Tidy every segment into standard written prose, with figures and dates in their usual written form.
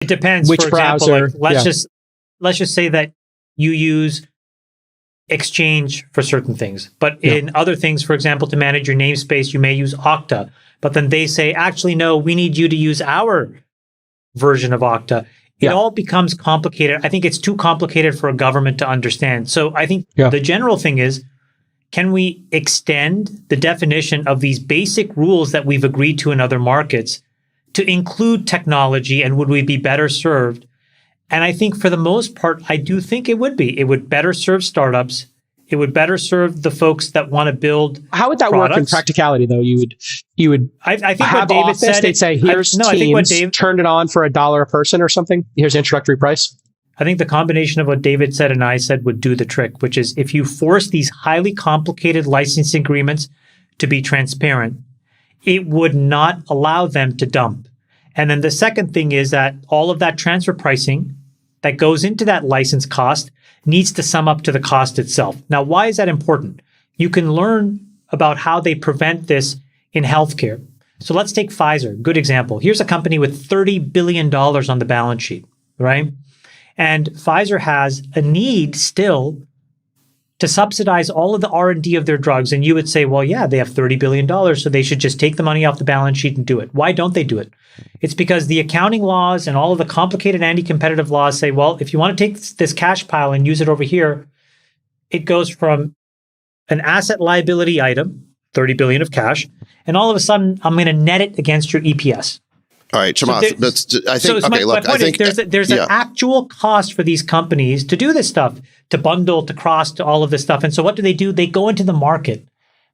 It depends. Which For browser? example, like, let's just say that you use Exchange for certain things, but in other things, for example, to manage your namespace, you may use Okta. But then they say, actually, no, we need you to use our version of Okta. It all becomes complicated. I think it's too complicated for a government to understand. So I think the general thing is, can we extend the definition of these basic rules that we've agreed to in other markets to include technology, and would we be better served? And I think for the most part, I do think it would be. It would better serve startups. It would better serve the folks that want to build. How would that work in practicality, though? You would. I think have what David said. They'd say, "Here's Teams. I think what Dave turned it on for $1 a person or something. Here's the introductory price." I think the combination of what David said and I said would do the trick, which is if you force these highly complicated licensing agreements to be transparent, it would not allow them to dump. And then the second thing is that all of that transfer pricing that goes into that license cost needs to sum up to the cost itself. Now, why is that important? You can learn about how they prevent this in healthcare. So let's take Pfizer, good example. Here's a company with $30 billion on the balance sheet, right? And Pfizer has a need still to subsidize all of the R&D of their drugs. And you would say, well, yeah, they have $30 billion, so they should just take the money off the balance sheet and do it. Why don't they do it? It's because the accounting laws and all of the complicated anti-competitive laws say, well, if you want to take this cash pile and use it over here, it goes from an asset liability item, 30 billion of cash, and all of a sudden I'm going to net it against your EPS. All right, Chamath, I think there's an actual cost for these companies to do this stuff, to bundle, to cross, to all of this stuff. And so what do? They go into the market.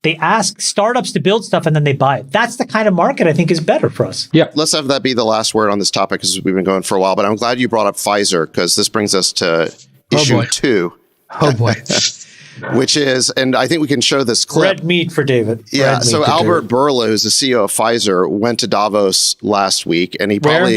They ask startups to build stuff and then they buy it. That's the kind of market I think is better for us. Yeah. Let's have that be the last word on this topic because we've been going for a while. But I'm glad you brought up Pfizer because this brings us to issue 2. Oh, boy. Which is, and I think we can show this clip. Red meat for David. Yeah. So Albert Bourla, who's the CEO of Pfizer, went to Davos last week, and he probably